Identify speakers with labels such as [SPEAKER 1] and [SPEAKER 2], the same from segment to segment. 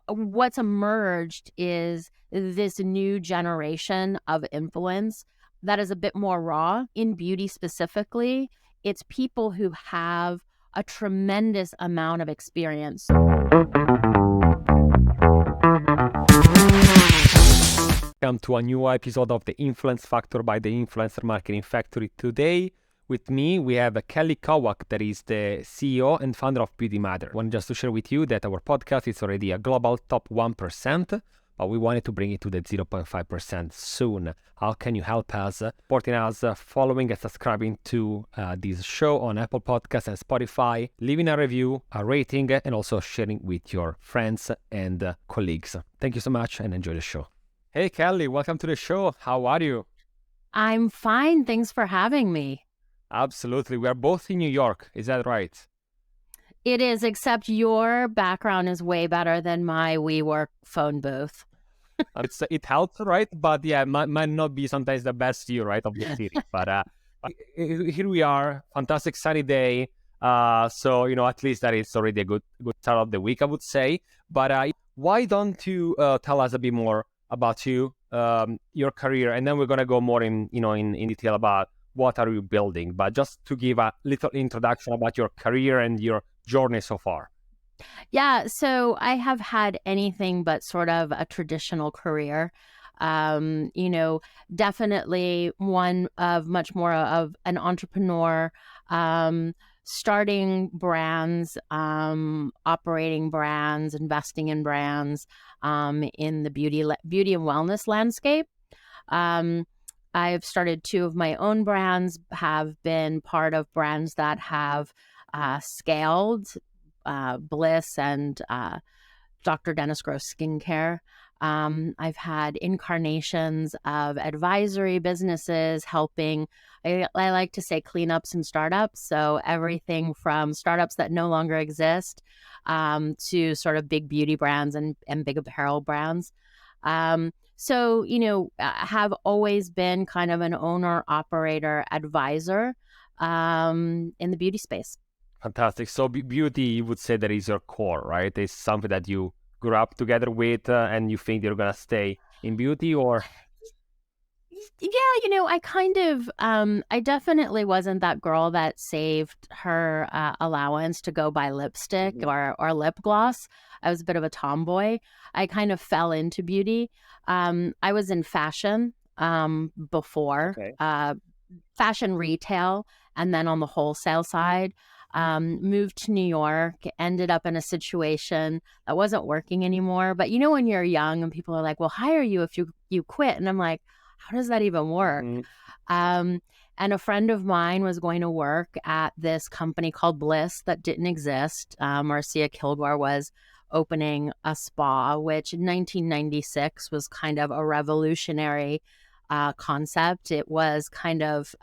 [SPEAKER 1] what's emerged is this new generation of influence that is a bit more raw. In beauty specifically, it's people who have a tremendous amount of experience.
[SPEAKER 2] Welcome to a new episode of The Influence Factor by the Influencer Marketing Factory. Today, with me, we have Kelly Kovack, that is the CEO and founder of BeautyMatter. I want just to share with you that our podcast is already a global top 1%, but we wanted to bring it to the 0.5% soon. How can you help us? Supporting us, following and subscribing to this show on Apple Podcasts and Spotify, leaving a review, a rating, and also sharing with your friends and colleagues. Thank you so much and enjoy the show. Hey, Kelly, welcome to the show. How are you?
[SPEAKER 1] I'm fine. Thanks for having me.
[SPEAKER 2] Absolutely. We are both in New York. Is that right?
[SPEAKER 1] It is, except your background is way better than my WeWork phone booth.
[SPEAKER 2] It helps, right? But yeah, might not be sometimes the best view, right, of the city. But here we are. Fantastic sunny day. So, at least that is already a good start of the week, I would say. But why don't you tell us a bit more about you, your career, and then we're gonna go more in detail about what are you building. But just to give a little introduction about your career and your journey so far.
[SPEAKER 1] Yeah, so I have had anything but sort of a traditional career. Definitely one of much more of an entrepreneur, starting brands, operating brands, investing in brands, in the beauty and wellness landscape. I've started 2 of my own brands, have been part of brands that have scaled, Bliss and Dr. Dennis Gross Skincare. I've had incarnations of advisory businesses helping, I like to say, cleanups and startups. So everything from startups that no longer exist to sort of big beauty brands and big apparel brands. So, I have always been kind of an owner, operator, advisor in the beauty space.
[SPEAKER 2] Fantastic. So beauty, you would say that is your core, right? It's something that you grew up together with and you think you're going to stay in beauty, or?
[SPEAKER 1] Yeah, I kind of, I definitely wasn't that girl that saved her allowance to go buy lipstick or lip gloss. I was a bit of a tomboy. I kind of fell into beauty. I was in fashion before, fashion retail, and then on the wholesale side. Moved to New York, ended up in a situation that wasn't working anymore. But when you're young and people are like, we'll hire you if you quit. And I'm like, how does that even work? And a friend of mine was going to work at this company called Bliss that didn't exist. Marcia Kilgore was opening a spa, which in 1996 was kind of a revolutionary concept. It was kind of,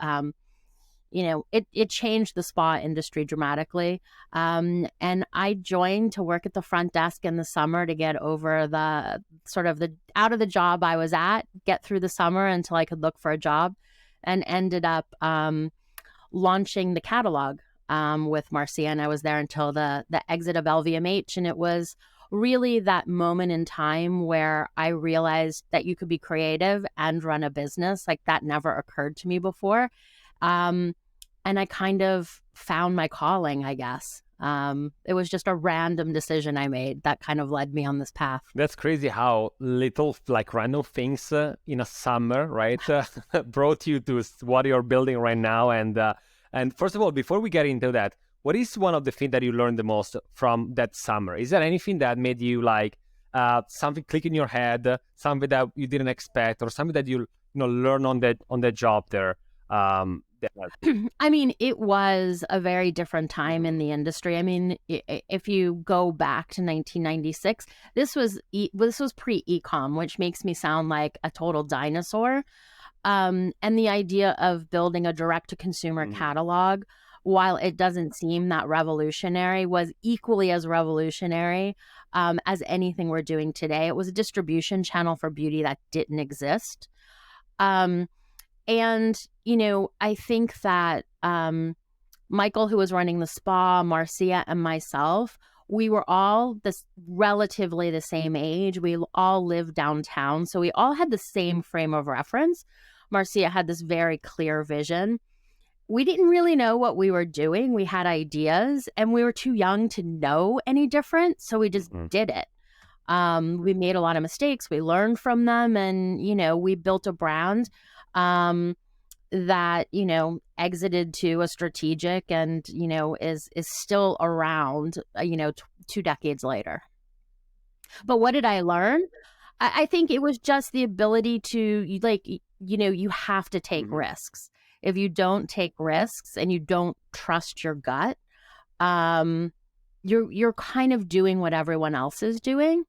[SPEAKER 1] it changed the spa industry dramatically. And I joined to work at the front desk in the summer to get over out of the job I was at, get through the summer until I could look for a job, and ended up launching the catalog with Marcia. And I was there until the exit of LVMH. And it was really that moment in time where I realized that you could be creative and run a business. Like, that never occurred to me before. And I kind of found my calling, I guess. It was just a random decision I made that kind of led me on this path.
[SPEAKER 2] That's crazy how little random things in a summer, right, brought you to what you're building right now. And first of all, before we get into that, what is one of the things that you learned the most from that summer? Is there anything that made you something click in your head, something that you didn't expect, or something that you learn on the job there?
[SPEAKER 1] I mean, it was a very different time in the industry. I mean, if you go back to 1996, this was pre-e-com, which makes me sound like a total dinosaur. And the idea of building a direct-to-consumer catalog, while it doesn't seem that revolutionary, was equally as revolutionary as anything we're doing today. It was a distribution channel for beauty that didn't exist. And, I think that Michael, who was running the spa, Marcia, and myself, We were all this relatively the same age. We all lived downtown. So we all had the same frame of reference. Marcia had this very clear vision. We didn't really know what we were doing. We had ideas and we were too young to know any different. So we just did it. We made a lot of mistakes. We learned from them and, we built a brand that, exited to a strategic and, is still around, 2 decades later. But what did I learn? I think it was just the ability to, you have to take risks. If you don't take risks and you don't trust your gut, you're kind of doing what everyone else is doing.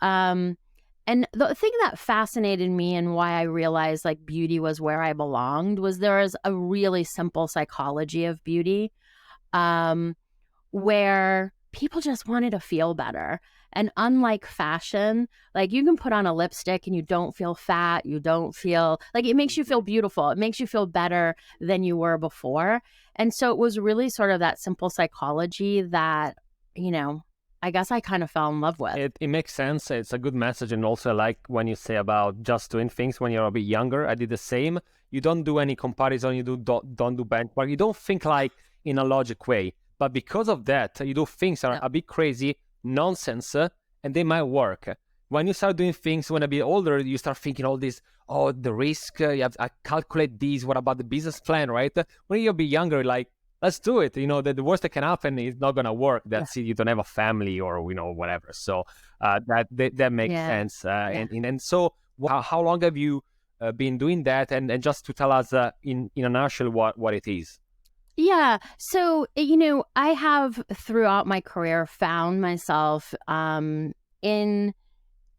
[SPEAKER 1] And the thing that fascinated me and why I realized like beauty was where I belonged was there is a really simple psychology of beauty, where people just wanted to feel better. And unlike fashion, like you can put on a lipstick and you don't feel fat, you don't feel like it makes you feel beautiful. It makes you feel better than you were before. And so it was really sort of that simple psychology that, I guess I kind of fell in love with.
[SPEAKER 2] It makes sense. It's a good message. And also I like when you say about just doing things when you're a bit younger. I did the same. You don't do any comparison. You don't do benchmark. You don't think like in a logic way. But because of that, you do things that are a bit crazy, nonsense, and they might work. When you start doing things when a bit older, you start thinking all this, the risk, you have to calculate these, what about the business plan, right? When you're a bit younger, like, let's do it. The worst that can happen is not going to work. That's it. You don't have a family or, whatever. So that makes sense. And so how long have you been doing that? And just to tell us in a nutshell what it is.
[SPEAKER 1] Yeah. So, I have throughout my career found myself in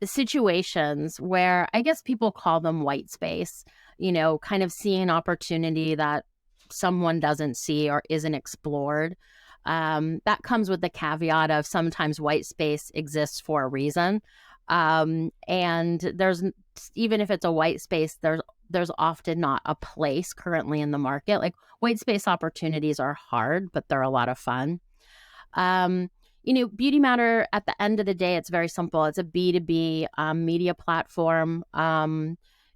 [SPEAKER 1] situations where I guess people call them white space, kind of seeing an opportunity that someone doesn't see or isn't explored. That comes with the caveat of sometimes white space exists for a reason. And there's, even if it's a white space, there's often not a place currently in the market. Like white space opportunities are hard, but they're a lot of fun. BeautyMatter, at the end of the day, it's very simple. It's a B2B media platform.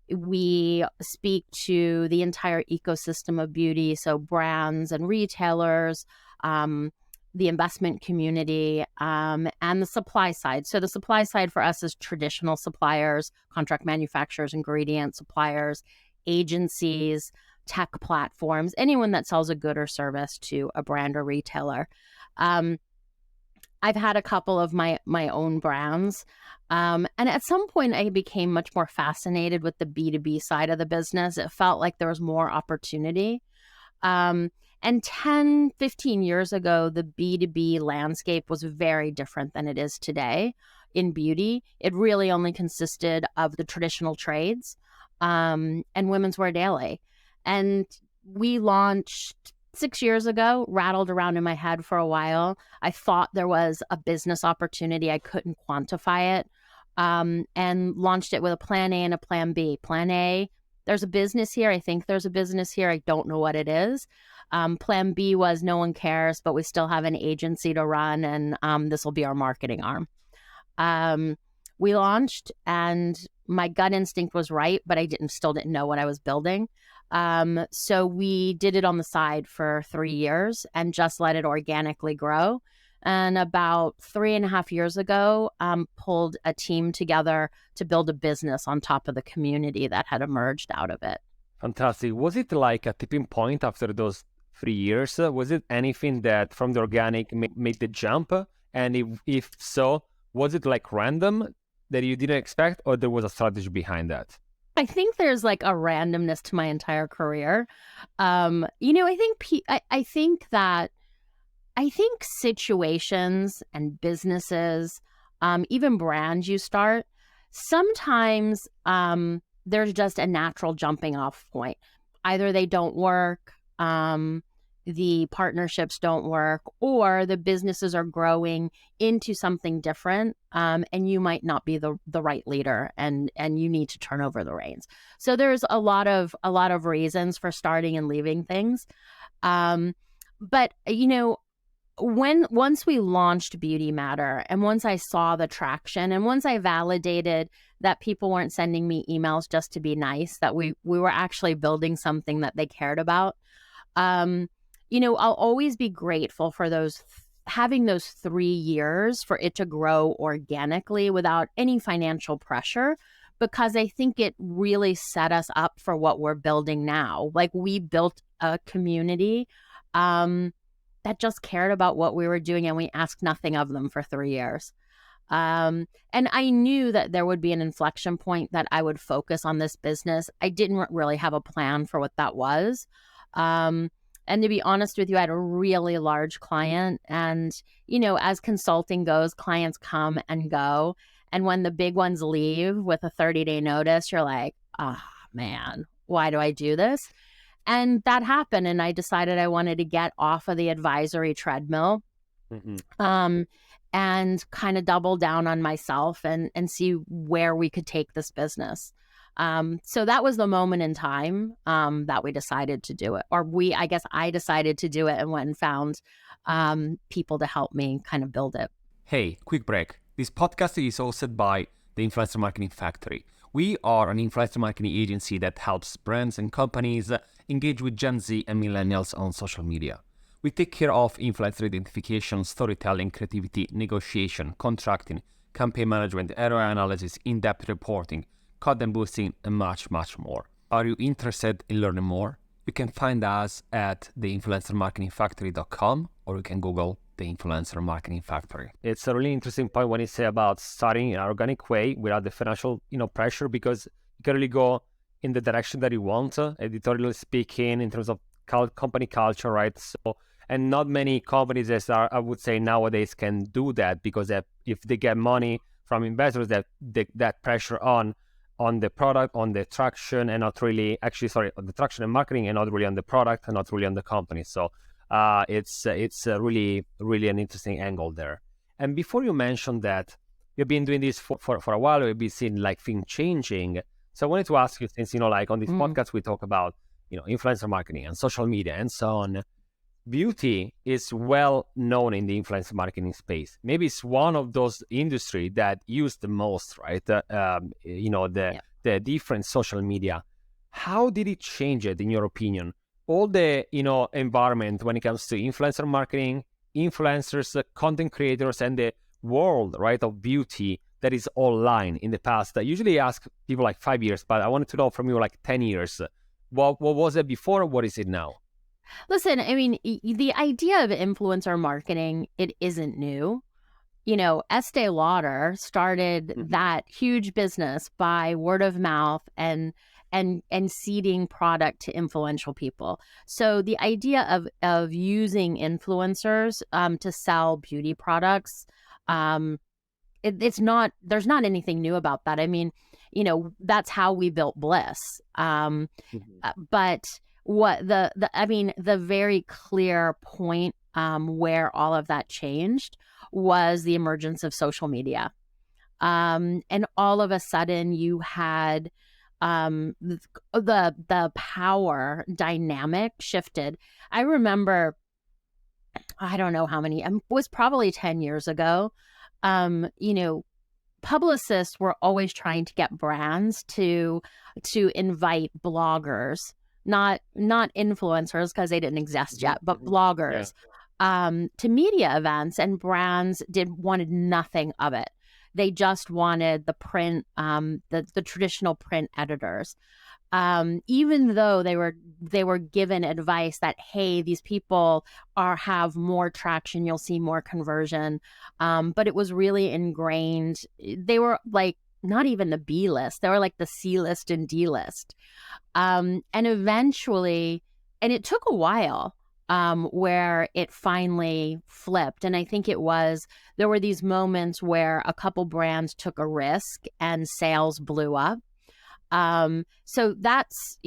[SPEAKER 1] We speak to the entire ecosystem of beauty, so brands and retailers, the investment community, and the supply side. So the supply side for us is traditional suppliers, contract manufacturers, ingredient suppliers, agencies, tech platforms, anyone that sells a good or service to a brand or retailer. I've had a couple of my own brands. And at some point, I became much more fascinated with the B2B side of the business. It felt like there was more opportunity. And 10, 15 years ago, the B2B landscape was very different than it is today in beauty. It really only consisted of the traditional trades and women's wear daily. And we launched 6 years ago, rattled around in my head for a while. I thought there was a business opportunity. I couldn't quantify it, and launched it with a plan A and a plan B. Plan A, there's a business here. I think there's a business here. I don't know what it is. Plan B was no one cares, but we still have an agency to run, and this will be our marketing arm. We launched, and my gut instinct was right, but I still didn't know what I was building. So we did it on the side for 3 years and just let it organically grow. And about 3.5 years ago, pulled a team together to build a business on top of the community that had emerged out of it.
[SPEAKER 2] Fantastic. Was it like a tipping point after those 3 years? Was it anything that from the organic made the jump? And if so, was it like random that you didn't expect, or there was a strategy behind that?
[SPEAKER 1] I think there's like a randomness to my entire career. I think situations and businesses, even brands you start, sometimes there's just a natural jumping off point. Either they don't work, the partnerships don't work, or the businesses are growing into something different, and you might not be the right leader, and you need to turn over the reins. So there's a lot of reasons for starting and leaving things. But once we launched BeautyMatter and once I saw the traction and once I validated that people weren't sending me emails just to be nice, that we were actually building something that they cared about, I'll always be grateful for having those 3 years for it to grow organically without any financial pressure, because I think it really set us up for what we're building now. Like, we built a community that just cared about what we were doing, and we asked nothing of them for 3 years. And I knew that there would be an inflection point that I would focus on this business. I didn't really have a plan for what that was. And to be honest with you, I had a really large client. And, as consulting goes, clients come and go. And when the big ones leave with a 30-day notice, you're like, oh, man, why do I do this? And that happened. And I decided I wanted to get off of the advisory treadmill. And kind of double down on myself and see where we could take this business. So that was the moment in time that we decided to do it. Or I decided to do it and went and found people to help me kind of build it.
[SPEAKER 2] Hey, quick break. This podcast is hosted by the Influencer Marketing Factory. We are an influencer marketing agency that helps brands and companies engage with Gen Z and millennials on social media. We take care of influencer identification, storytelling, creativity, negotiation, contracting, campaign management, ROI analysis, in-depth reporting, content boosting, and much, much more. Are you interested in learning more? You can find us at theinfluencermarketingfactory.com, or you can Google the Influencer Marketing Factory. It's a really interesting point when you say about starting in an organic way without the financial, pressure, because you can really go in the direction that you want, editorially speaking, in terms of company culture, right? So, and not many companies, as I would say nowadays, can do that, because if they get money from investors, that pressure on the product, on the traction, and not really on the traction and marketing, and not really on the product, and not really on the company. So it's really, really an interesting angle there. And before you mentioned that you've been doing this for a while, you've been seeing things changing. So I wanted to ask you, since on this podcast we talk about influencer marketing and social media and so on. Beauty is well known in the influencer marketing space. Maybe it's one of those industries that use the most, right? The different social media. How did it change it, in your opinion? All the environment when it comes to influencer marketing, influencers, content creators, and the world, right, of beauty that is online in the past. I usually ask people 5 years, but I wanted to know from you 10 years. What was it before? What is it now?
[SPEAKER 1] Listen, I mean, the idea of influencer marketing, it isn't new. Estee Lauder started that huge business by word of mouth and seeding product to influential people. So the idea of using influencers to sell beauty products, there's not anything new about that. I mean, that's how we built Bliss. But what the very clear point where all of that changed was the emergence of social media. And all of a sudden you had the power dynamic shifted. I remember, I don't know how many, it was probably 10 years ago. Publicists were always trying to get brands to invite bloggers, not influencers, because they didn't exist yet, but bloggers, to media events, and brands wanted nothing of it. They just wanted the print, the traditional print editors. Even though they were given advice that, hey, these people have more traction, you'll see more conversion, but it was really ingrained. They were not even the B list; they were the C list and D list. And eventually, and it took a while, where it finally flipped. And I think there were these moments where a couple brands took a risk and sales blew up. So that's,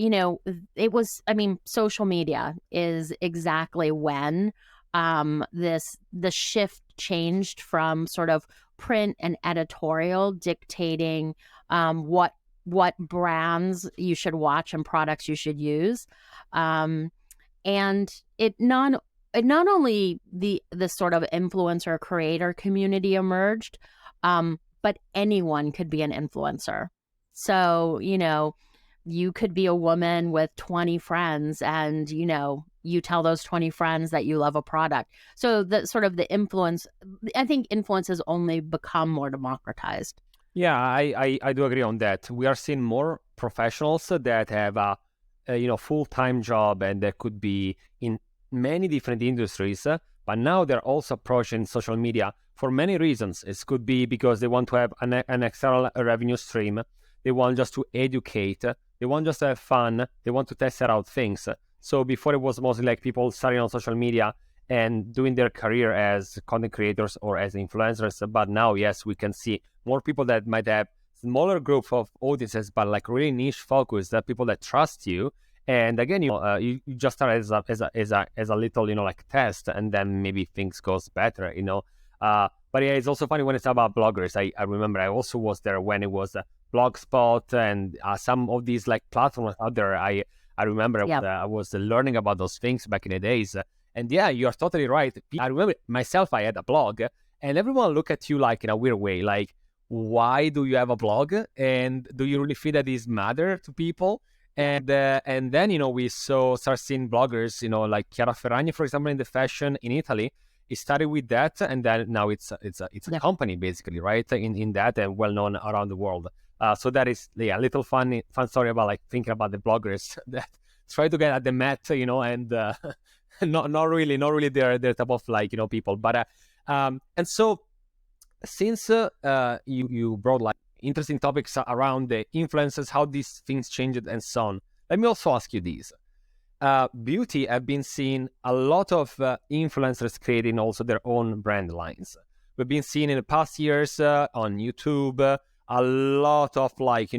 [SPEAKER 1] social media is exactly when the shift changed from sort of print and editorial dictating what brands you should watch and products you should use. And not only the sort of influencer creator community emerged, but anyone could be an influencer. So, you could be a woman with 20 friends and, you tell those 20 friends that you love a product. So the sort of the influence, I think influence has only become more democratized.
[SPEAKER 2] Yeah, I do agree on that. We are seeing more professionals that have a full-time job and that could be in many different industries, but now they're also approaching social media for many reasons. It could be because they want to have an external revenue stream. They want just to educate. They want just to have fun. They want to test out things. So before it was mostly like people starting on social media and doing their career as content creators or as influencers. But now, yes, we can see more people that might have smaller group of audiences, but like really niche focus, that people that trust you. And again, you just start as a little, like test, and then maybe things goes better, But yeah, it's also funny when it's about bloggers. I remember I also was there when it was Blogspot and some of these like platforms out there. I remember
[SPEAKER 1] Yeah.
[SPEAKER 2] I was learning about those things back in the days. And yeah, you're totally right. I remember myself, I had a blog, and everyone looked at you like in a weird way, like, why do you have a blog? And do you really feel that this matter to people? And then, we start seeing bloggers, like Chiara Ferragni, for example, in the fashion in Italy. It started with that, and then now it's a company basically, right? In that, and well known around the world. So that is a little fun story about like thinking about the bloggers that try to get at the mat, and not really their type of like people. But and so since you brought like interesting topics around the influences, how these things changed and so on, let me also ask you this. Beauty have been seeing a lot of influencers creating also their own brand lines. We've been seeing in the past years on YouTube a lot of like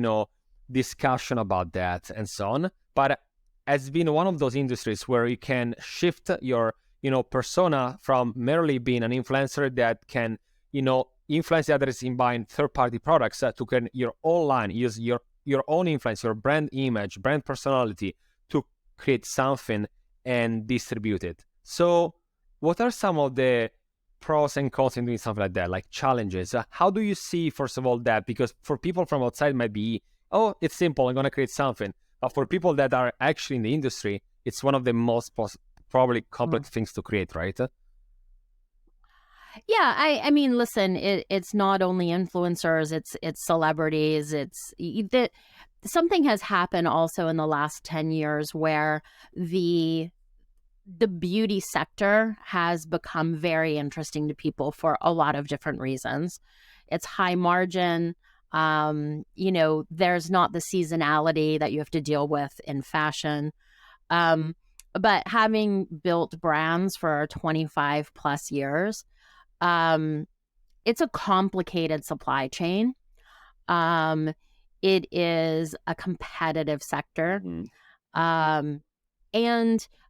[SPEAKER 2] discussion about that and so on, but has been one of those industries where you can shift your persona from merely being an influencer that can influence the others in buying third-party products to create your own line, use your own influence, your brand image, brand personality to create something and distribute it. So what are some of the pros and cons in doing something like that, like challenges? How do you see, first of all, that? Because for people from outside it might be, oh, it's simple, I'm going to create something. But for people that are actually in the industry, it's one of the most probably complex things to create, right?
[SPEAKER 1] Yeah, I mean, listen, it's not only influencers, it's celebrities, that something has happened also in the last 10 years where the beauty sector has become very interesting to people for a lot of different reasons. It's high margin. There's not the seasonality that you have to deal with in fashion. But having built brands for 25 plus years, it's a complicated supply chain. It is a competitive sector. And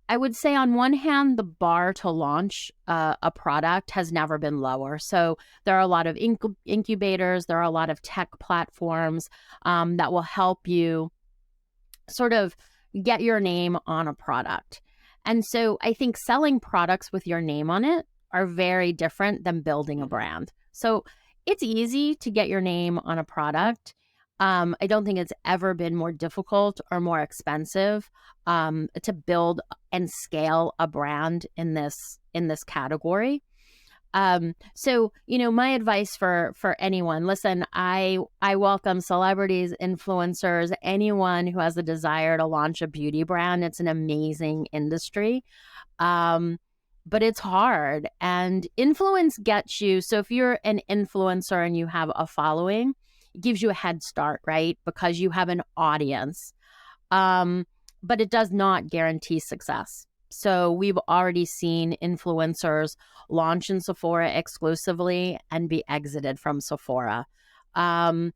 [SPEAKER 1] I would say on one hand, the bar to launch a product has never been lower. So there are a lot of incubators, there are a lot of tech platforms that will help you sort of get your name on a product. And so I think selling products with your name on it are very different than building a brand. So it's easy to get your name on a product. I don't think it's ever been more difficult or more expensive to build and scale a brand in this category. So my advice for anyone, listen, I welcome celebrities, influencers, anyone who has the desire to launch a beauty brand. It's an amazing industry. But it's hard, and influence gets you. So if you're an influencer and you have a following, it gives you a head start, right? Because you have an audience. But it does not guarantee success. So we've already seen influencers launch in Sephora exclusively and be exited from Sephora. The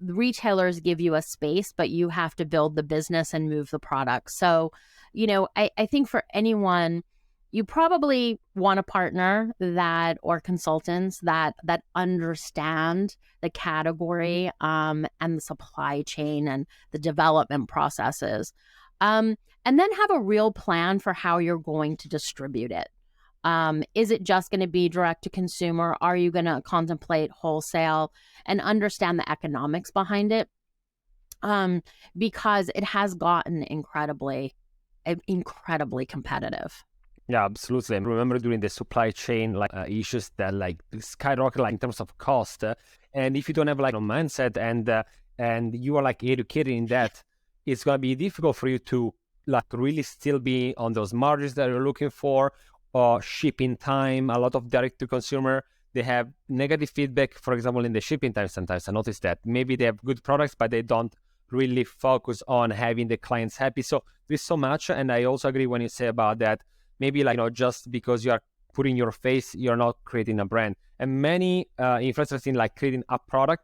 [SPEAKER 1] retailers give you a space, but you have to build the business and move the product. So, I think for anyone, you probably want a partner or consultants that understand the category and the supply chain and the development processes. And and then have a real plan for how you're going to distribute it. Is it just going to be direct to consumer? Are you going to contemplate wholesale and understand the economics behind it? Because it has gotten incredibly competitive.
[SPEAKER 2] Yeah, absolutely. I remember during the supply chain issues that skyrocket in terms of cost, and if you don't have a mindset and you are educated in that, it's gonna be difficult for you to really still be on those margins that you're looking for, or shipping time. A lot of direct to consumer, they have negative feedback. For example, in the shipping time, sometimes I notice that maybe they have good products, but they don't really focus on having the clients happy. So there's so much, and I also agree when you say about that. Maybe just because you are putting your face, you're not creating a brand. And many influencers in creating a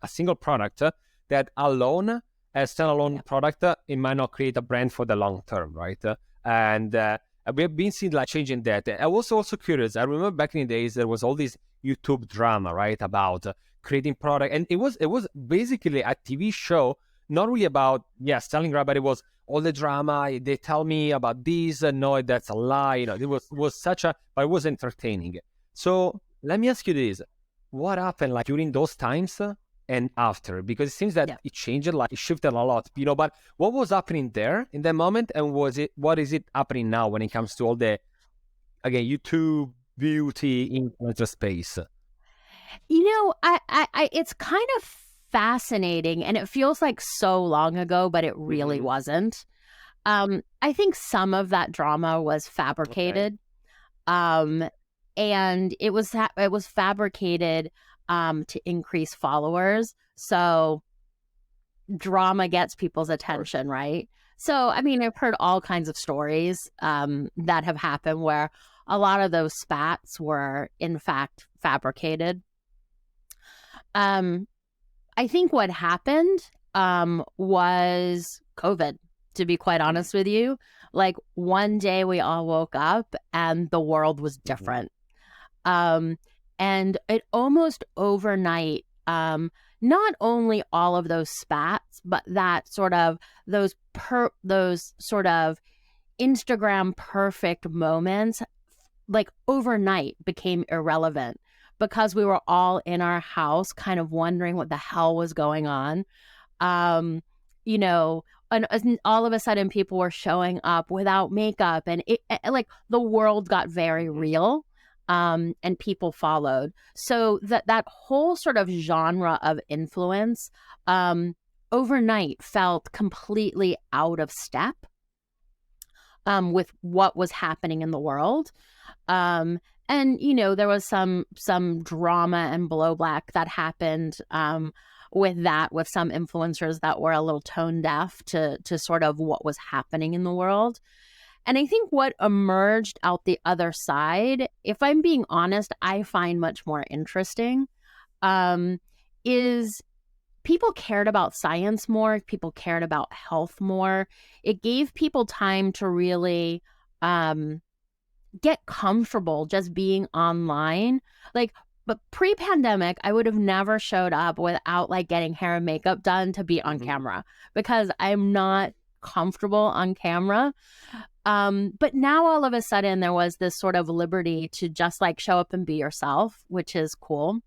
[SPEAKER 2] single product that alone, as standalone product, it might not create a brand for the long term, right? And we have been seeing changing that. I was also curious. I remember back in the days there was all this YouTube drama, right, about creating product, and it was basically a TV show, not really about selling, but it was all the drama. They tell me about this, no, that's a lie. It was such a, but it was entertaining. So let me ask you this: what happened during those times and after? Because it seems that it changed, it shifted a lot. But what was happening there in that moment, and what is it happening now when it comes to all the YouTube beauty influencer space?
[SPEAKER 1] I it's kind of fascinating, and it feels like so long ago, but it really wasn't. I think some of that drama was fabricated, and it was fabricated to increase followers. So drama gets people's attention, right? So I've heard all kinds of stories that have happened where a lot of those spats were in fact fabricated. I think what happened was COVID, to be quite honest with you. One day we all woke up and the world was different. And it almost overnight, not only all of those spats, but that sort of those sort of Instagram perfect moments, overnight became irrelevant, because we were all in our house kind of wondering what the hell was going on. And all of a sudden people were showing up without makeup, and it the world got very real, and people followed. So that whole sort of genre of influence overnight felt completely out of step with what was happening in the world. And, there was some drama and blowback that happened with some influencers that were a little tone deaf to sort of what was happening in the world. And I think what emerged out the other side, if I'm being honest, I find much more interesting, is people cared about science more. People cared about health more. It gave people time to really get comfortable just being online. But pre-pandemic, I would have never showed up without getting hair and makeup done to be on camera, because I'm not comfortable on camera. But now all of a sudden there was this sort of liberty to just show up and be yourself, which is cool.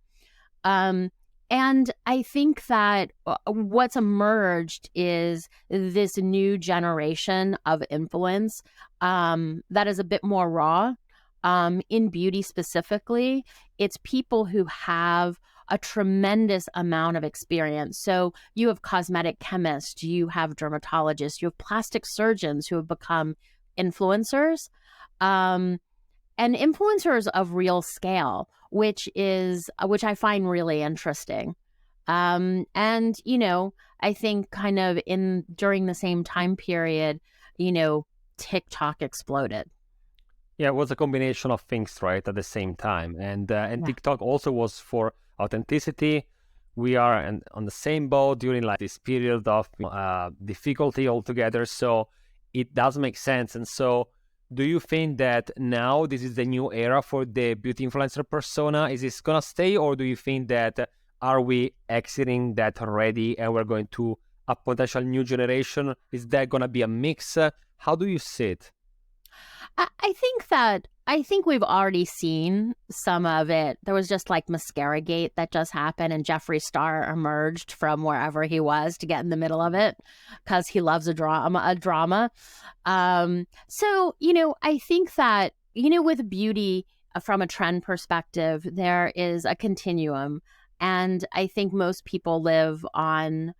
[SPEAKER 1] And I think that what's emerged is this new generation of influence that is a bit more raw. In beauty specifically, it's people who have a tremendous amount of experience. So you have cosmetic chemists, you have dermatologists, you have plastic surgeons who have become influencers. And influencers of real scale, which I find really interesting. And I think kind of during the same time period, TikTok exploded.
[SPEAKER 2] Yeah, it was a combination of things, right, at the same time. And TikTok also was for authenticity. We are on the same boat during this period of difficulty altogether. So it does make sense. And so do you think that now this is the new era for the beauty influencer persona? Is this going to stay, or do you think that are we exiting that already and we're going to a potential new generation? Is that going to be a mix? How do you see it?
[SPEAKER 1] I think we've already seen some of it. There was just like Mascara Gate that just happened, and Jeffree Star emerged from wherever he was to get in the middle of it because he loves a drama. So, I think that, with beauty from a trend perspective, there is a continuum. And I think most people live on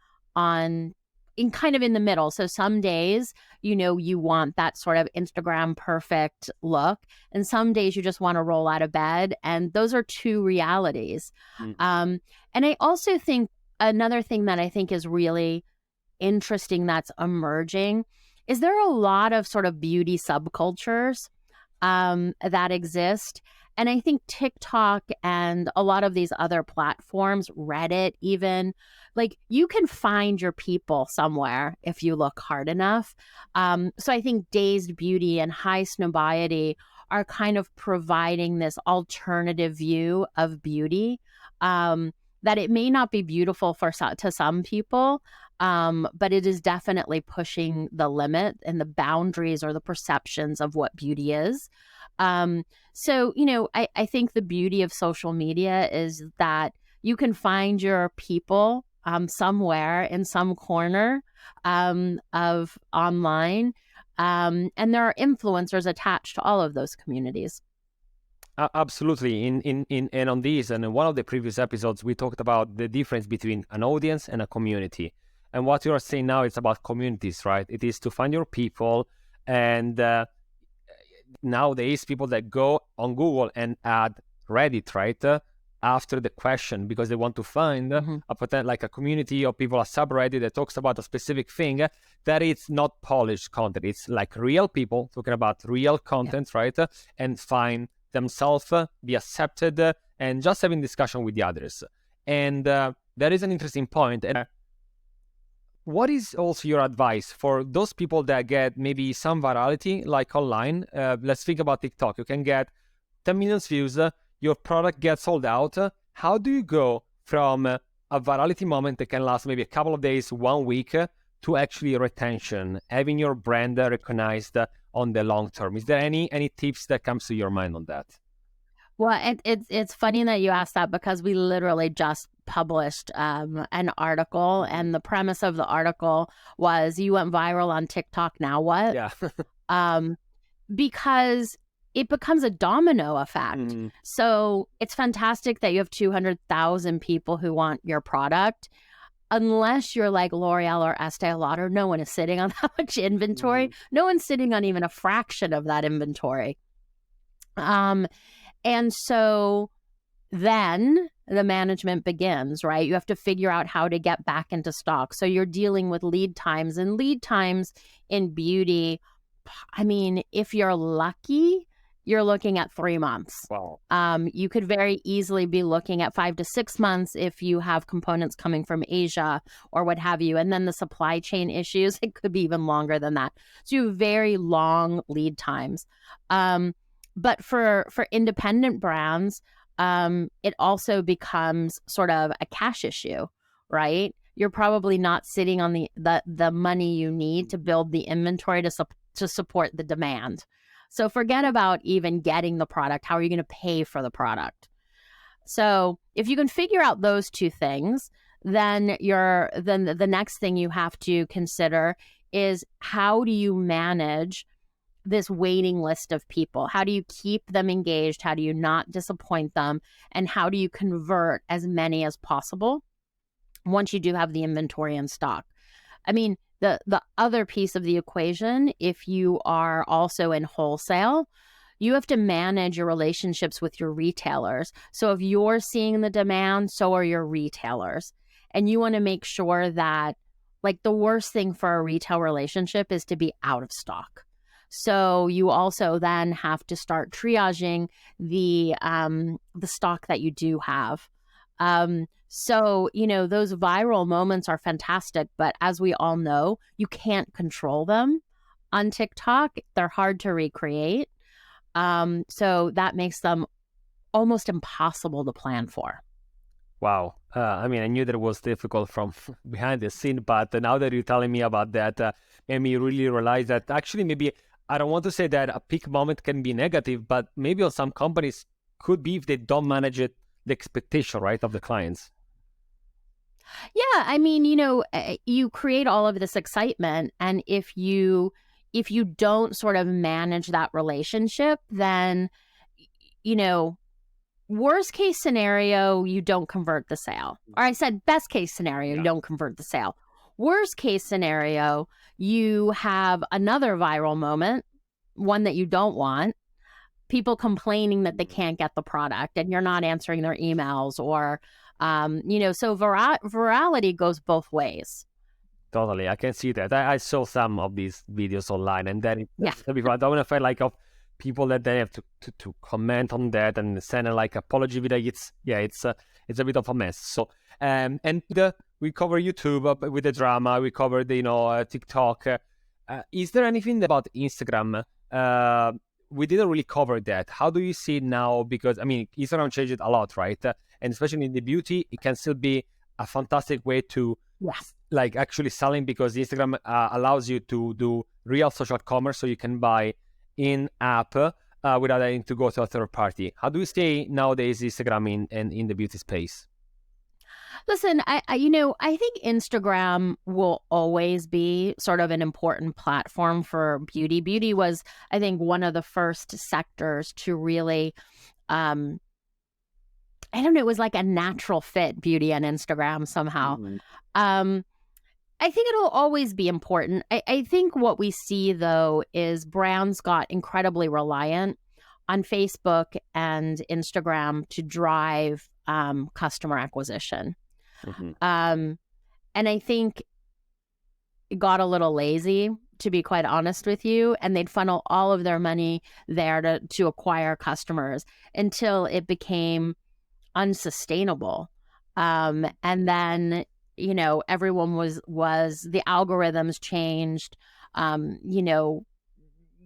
[SPEAKER 1] in kind of in the middle. So some days, you want that sort of Instagram perfect look. And some days you just want to roll out of bed. And those are two realities.
[SPEAKER 2] Mm.
[SPEAKER 1] And I also think another thing that I think is really interesting that's emerging is there are a lot of sort of beauty subcultures that exist. And I think TikTok and a lot of these other platforms, Reddit even, like you can find your people somewhere if you look hard enough. So I think Dazed Beauty and High Snobiety are kind of providing this alternative view of beauty, that it may not be beautiful to some people, but it is definitely pushing the limit and the boundaries or the perceptions of what beauty is. So, I think the beauty of social media is that you can find your people somewhere in some corner of online. And there are influencers attached to all of those communities.
[SPEAKER 2] Absolutely. In and on this, and in one of the previous episodes, we talked about the difference between an audience and a community. And what you are saying now is about communities, right? It is to find your people. And nowadays, people that go on Google and add Reddit, right? After the question, because they want to find a potential, like a community of people, a subreddit that talks about a specific thing, that it's not polished content. It's like real people talking about real content, right? And find themselves, be accepted, and just having discussion with the others. And that is an interesting point. And what is also your advice for those people that get maybe some virality, like online? Let's think about TikTok. You can get 10 million views, your product gets sold out. How do you go from a virality moment that can last maybe a couple of days, 1 week, to actually retention, having your brand recognized on the long term? Is there any tips that comes to your mind on that?
[SPEAKER 1] Well, it's funny that you asked that because we literally just published an article, and the premise of the article was you went viral on TikTok. Now what?
[SPEAKER 2] Yeah.
[SPEAKER 1] Because it becomes a domino effect. So it's fantastic that you have 200,000 people who want your product. Unless you're like L'Oreal or Estee Lauder, no one is sitting on that much inventory. No one's sitting on even a fraction of that inventory. And so then the management begins, right? You have to figure out how to get back into stock. So you're dealing with lead times, and lead times in beauty, I mean, if you're lucky, you're looking at 3 months.
[SPEAKER 2] Wow.
[SPEAKER 1] You could very easily be looking at 5 to 6 months if you have components coming from Asia or what have you. And then the supply chain issues, it could be even longer than that. So you have very long lead times. But for independent brands, it also becomes sort of a cash issue, right? You're probably not sitting on the money you need to build the inventory to support the demand. So forget about even getting the product. How are you going to pay for the product? So if you can figure out those two things, then the next thing you have to consider is how do you manage this waiting list of people? How do you keep them engaged? How do you not disappoint them? And how do you convert as many as possible once you do have the inventory in stock? I mean, the other piece of the equation, if you are also in wholesale, you have to manage your relationships with your retailers. So if you're seeing the demand, so are your retailers. And you want to make sure that, like, the worst thing for a retail relationship is to be out of stock. So you also then have to start triaging the stock that you do have. So, those viral moments are fantastic, but as we all know, you can't control them on TikTok. They're hard to recreate. So that makes them almost impossible to plan for.
[SPEAKER 2] Wow. I mean, I knew that it was difficult from behind the scene, but now that you're telling me about that, made me really realize that actually maybe I don't want to say that a peak moment can be negative, but maybe on some companies could be if they don't manage it, the expectation, right, of the clients.
[SPEAKER 1] Yeah, I mean, you create all of this excitement, and if you don't sort of manage that relationship, then you know, worst case scenario, you don't convert the sale. Or I said best case scenario, you
[SPEAKER 2] Yeah.
[SPEAKER 1] don't convert the sale. Worst case scenario, you have another viral moment, one that you don't want, people complaining that they can't get the product and you're not answering their emails, or so virality goes both ways.
[SPEAKER 2] Totally, I can see that. I saw some of these videos online, and then
[SPEAKER 1] Yeah.
[SPEAKER 2] I don't want to feel like of people that they have to comment on that and send a like apology video. It's a bit of a mess. So we cover YouTube with the drama. We cover the TikTok. Is there anything about Instagram? We didn't really cover that. How do you see it now? Because I mean, Instagram changed a lot, right? And especially in the beauty, it can still be a fantastic way to
[SPEAKER 1] Yeah.
[SPEAKER 2] like actually selling, because Instagram allows you to do real social commerce, so you can buy in app without having to go to a third party. How do you say nowadays Instagram in the beauty space?
[SPEAKER 1] Listen, I think Instagram will always be sort of an important platform for beauty. Beauty was, I think, one of the first sectors to really, um, I don't know, it was like a natural fit, beauty and Instagram somehow.
[SPEAKER 2] Mhm.
[SPEAKER 1] Um, I think it'll always be important. I think what we see, though, is brands got incredibly reliant on Facebook and Instagram to drive customer acquisition.
[SPEAKER 2] Mhm.
[SPEAKER 1] Um, and I think it got a little lazy, to be quite honest with you, and they'd funnel all of their money there to acquire customers until it became unsustainable. And then, everyone was the algorithms changed. Um, you know,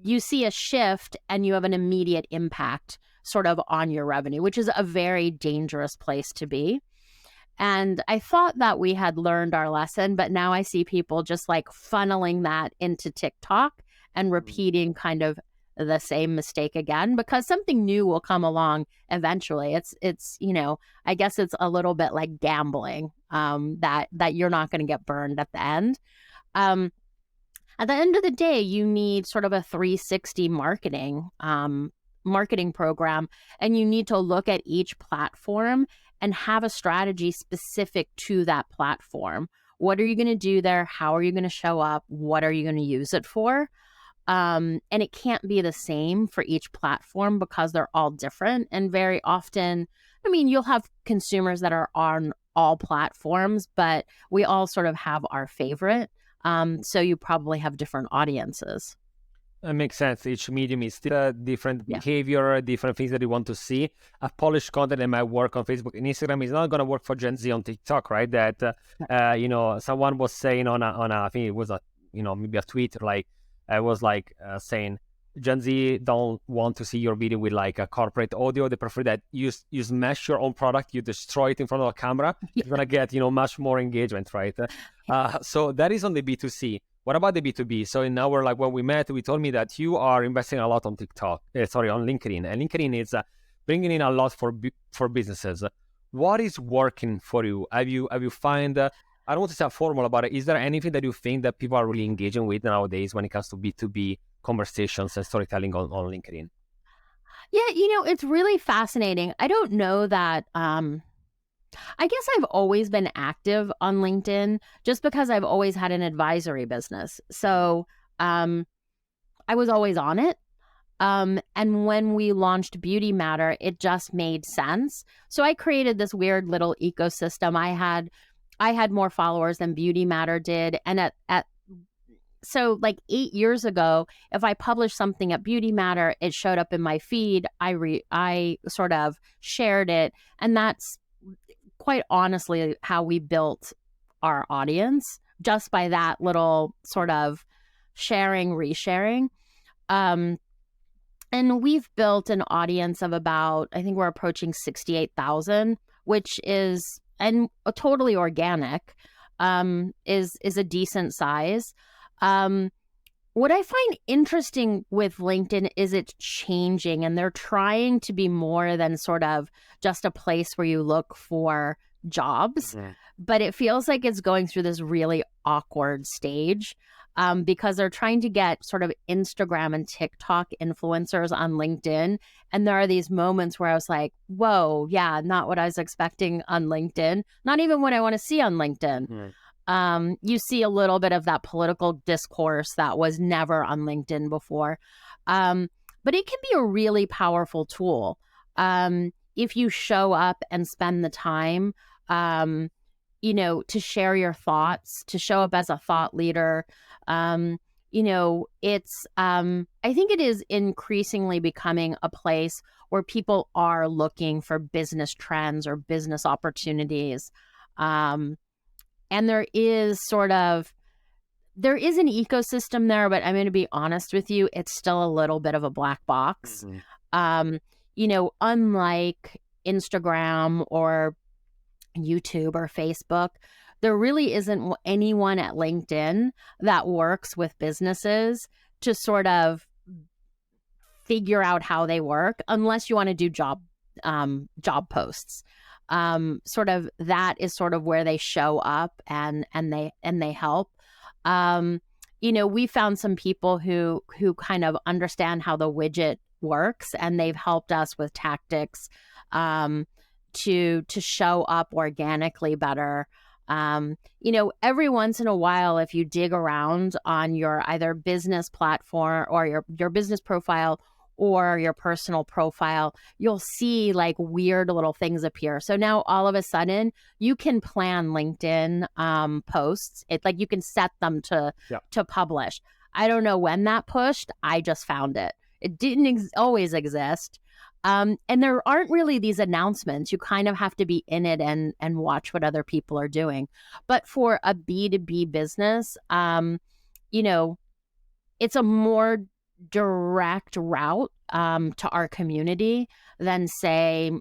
[SPEAKER 1] you see a shift and you have an immediate impact sort of on your revenue, which is a very dangerous place to be. And I thought that we had learned our lesson, but now I see people just like funneling that into TikTok and repeating kind of the same mistake again, because something new will come along eventually. I guess it's a little bit like gambling, that you're not going to get burned at the end. Um, at the end of the day, you need sort of a 360 marketing program, and you need to look at each platform and have a strategy specific to that platform. What are you going to do there? How are you going to show up? What are you going to use it for? And it can't be the same for each platform because they're all different. And very often, I mean, you'll have consumers that are on all platforms, but we all sort of have our favorite. So you probably have different audiences.
[SPEAKER 2] It makes sense. Each medium is still a different
[SPEAKER 1] Yeah.
[SPEAKER 2] behavior, different things that you want to see. A polished content that might work on Facebook and Instagram is not going to work for Gen Z on TikTok, right? That someone was saying on I think it was a maybe a tweet, like I was like saying Gen Z don't want to see your video with like a corporate audio. They prefer that you smash your own product, you destroy it in front of a camera.
[SPEAKER 1] Yeah.
[SPEAKER 2] You're gonna get much more engagement, right? So that is on the B2C. What about the B2B? So in our, like when we met, we told me that you are investing a lot on on LinkedIn, and LinkedIn is bringing in a lot for businesses. What is working for you? Have you find I don't want to say a formula, but is there anything that you think that people are really engaging with nowadays when it comes to B2B conversations and storytelling on LinkedIn?
[SPEAKER 1] Yeah, it's really fascinating. I don't know that I guess I've always been active on LinkedIn just because I've always had an advisory business. So, I was always on it. And when we launched BeautyMatter, it just made sense. So I created this weird little ecosystem. I had more followers than BeautyMatter did, and so like 8 years ago, if I published something at BeautyMatter, it showed up in my feed. I sort of shared it, and that's quite honestly how we built our audience, just by that little sort of sharing, resharing. Um, and we've built an audience of about, I think we're approaching 68,000, which is and totally organic, is a decent size. What I find interesting with LinkedIn is it's changing, and they're trying to be more than sort of just a place where you look for jobs. But it feels like it's going through this really awkward stage, because they're trying to get sort of Instagram and TikTok influencers on LinkedIn. And there are these moments where I was like, whoa, yeah, not what I was expecting on LinkedIn, not even what I want to see on LinkedIn. You see a little bit of that political discourse that was never on LinkedIn before. But it can be a really powerful tool, if you show up and spend the time, to share your thoughts, to show up as a thought leader. I think it is increasingly becoming a place where people are looking for business trends or business opportunities. And there is an ecosystem there, but I'm going to be honest with you, it's still a little bit of a black box. Unlike Instagram or YouTube or Facebook, there really isn't anyone at LinkedIn that works with businesses to sort of figure out how they work, unless you want to do job posts. Sort of that is sort of where they show up and they help. We found some people who kind of understand how the widget works, and they've helped us with tactics to show up organically better. Every once in a while, if you dig around on your either business platform or your business profile or your personal profile, you'll see like weird little things appear. So now all of a sudden you can plan LinkedIn posts. It's like you can set them to publish. I don't know when that pushed. I just found it. It didn't always exist. And there aren't really these announcements. You kind of have to be in it and watch what other people are doing. But for a B2B business, it's a more direct route to our community than, say,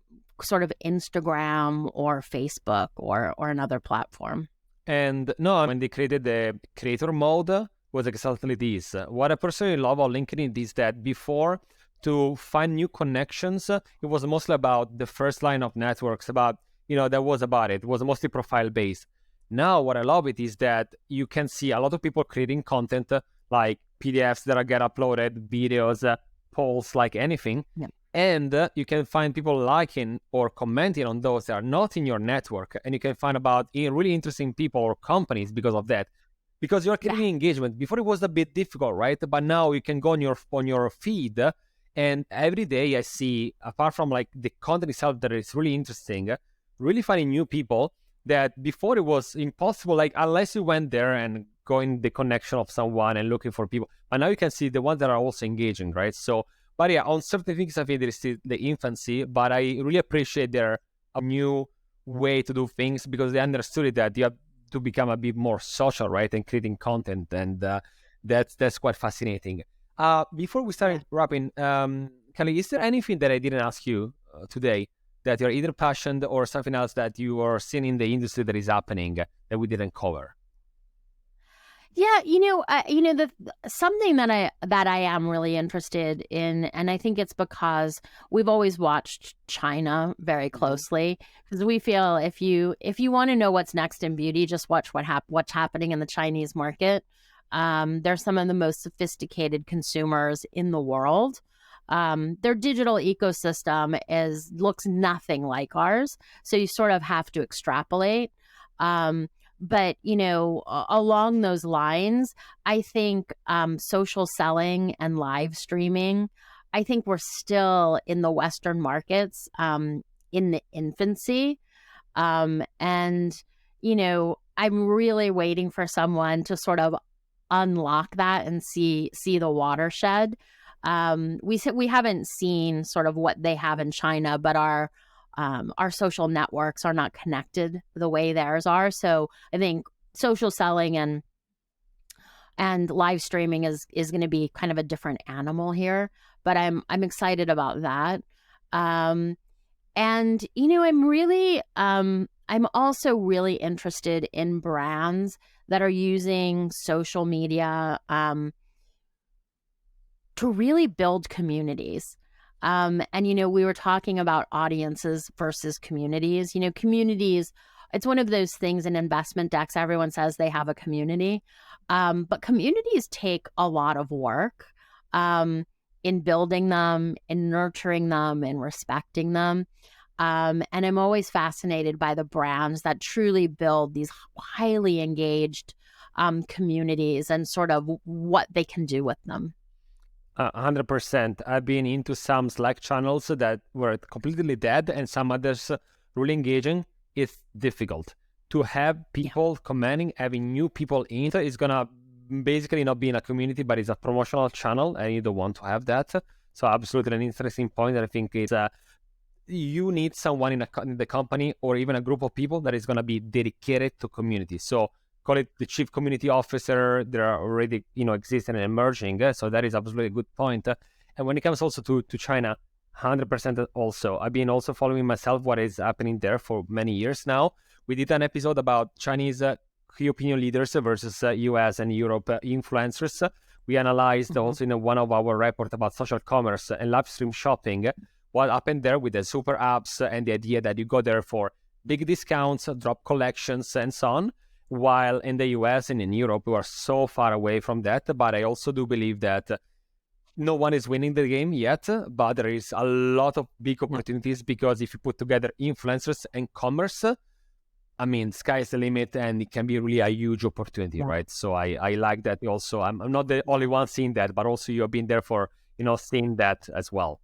[SPEAKER 1] sort of Instagram or Facebook or another platform.
[SPEAKER 2] And no, when they created the creator mode, was exactly this. What I personally love about LinkedIn is that before, to find new connections, it was mostly about the first line of networks, that was about it. It was mostly profile based. Now, what I love it is that you can see a lot of people creating content, like PDFs that get uploaded, videos, polls, like anything.
[SPEAKER 1] Yeah.
[SPEAKER 2] And you can find people liking or commenting on those that are not in your network. And you can find about really interesting people or companies because of that. Because you're creating engagement. Before it was a bit difficult, right? But now you can go on your feed, and every day I see, apart from like the content itself that is really interesting, really finding new people that before it was impossible, like unless you went there and go in the connection of someone and looking for people. But now you can see the ones that are also engaging, right? So, but yeah, on certain things I think there is still the infancy, but I really appreciate their new way to do things, because they understood that you have to become a bit more social, right? And creating content, and that's quite fascinating. Before we start wrapping, Kelly, is there anything that I didn't ask you today that you're either passionate or something else that you are seeing in the industry that is happening that we didn't cover?
[SPEAKER 1] Yeah, something that I am really interested in, and I think it's because we've always watched China very closely, because we feel if you want to know what's next in beauty, just watch what's happening in the Chinese market. They're some of the most sophisticated consumers in the world. Their digital ecosystem looks nothing like ours, so you sort of have to extrapolate. But, along those lines, I think social selling and live streaming, I think we're still in the Western markets in the infancy. And, I'm really waiting for someone to sort of unlock that and see the watershed. We haven't seen sort of what they have in China, but our social networks are not connected the way theirs are. So I think social selling and live streaming is going to be kind of a different animal here. But I'm excited about that. And I'm really I'm also really interested in brands that are using social media to really build communities. And, we were talking about audiences versus communities. Communities, it's one of those things in investment decks. Everyone says they have a community, but communities take a lot of work in building them, in nurturing them, in respecting them. And I'm always fascinated by the brands that truly build these highly engaged communities and sort of what they can do with them.
[SPEAKER 2] 100%. I've been into some Slack channels that were completely dead and some others really engaging. It's difficult to have people commenting, having new people in. It's gonna basically not be in a community, but it's a promotional channel, and you don't want to have that. So absolutely an interesting point that I think is you need someone in the company or even a group of people that is going to be dedicated to community. So call it the chief community officer. There are already existing and emerging. So that is absolutely a good point. And when it comes also to China, 100% also. I've been also following myself what is happening there for many years now. We did an episode about Chinese key opinion leaders versus US and Europe influencers. We analyzed also in one of our reports about social commerce and live stream shopping, what happened there with the super apps and the idea that you go there for big discounts, drop collections, and so on. While in the US and in Europe, we are so far away from that. But I also do believe that no one is winning the game yet, but there is a lot of big opportunities because if you put together influencers and commerce, I mean, sky's the limit and it can be really a huge opportunity, right? So I like that also. I'm not the only one seeing that, but also you have been there for, seeing that as well.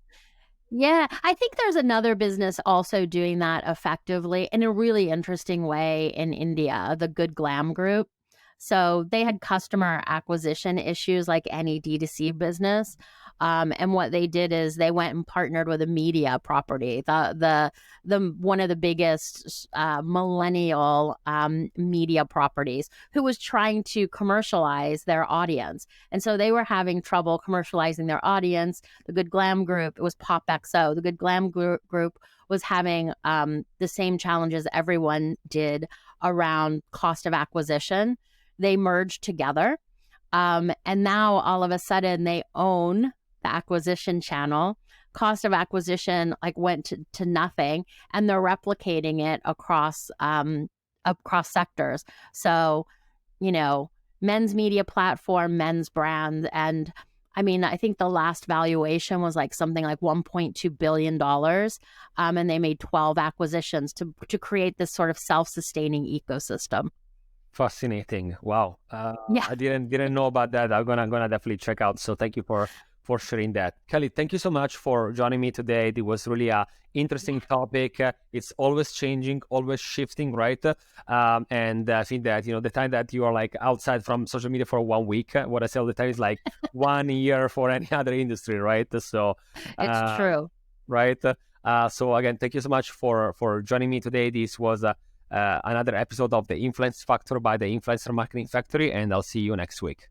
[SPEAKER 1] Yeah, I think there's another business also doing that effectively in a really interesting way in India, the Good Glam Group. So they had customer acquisition issues like any D2C business. And what they did is they went and partnered with a media property, the one of the biggest millennial media properties, who was trying to commercialize their audience. And so they were having trouble commercializing their audience. The Good Glam Group, it was Pop XO. The Good Glam Group was having the same challenges everyone did around cost of acquisition. They merged together. And now all of a sudden they own the acquisition channel. Cost of acquisition went to nothing, and they're replicating it across sectors. So, men's media platform, men's brand. And I mean, I think the last valuation was something like $1.2 billion. And they made 12 acquisitions to create this sort of self-sustaining ecosystem.
[SPEAKER 2] Fascinating. Wow. I didn't know about that. I'm gonna definitely check out. So thank you for sharing that. Kelly, thank you so much for joining me today. It was really a interesting topic. It's always changing, always shifting, right? And I think that the time that you are outside from social media for 1 week, what I say all the time is 1 year for any other industry, right? So
[SPEAKER 1] it's true,
[SPEAKER 2] right? So again, thank you so much for joining me today. This was another episode of The Influence Factor by the Influencer Marketing Factory, and I'll see you next week.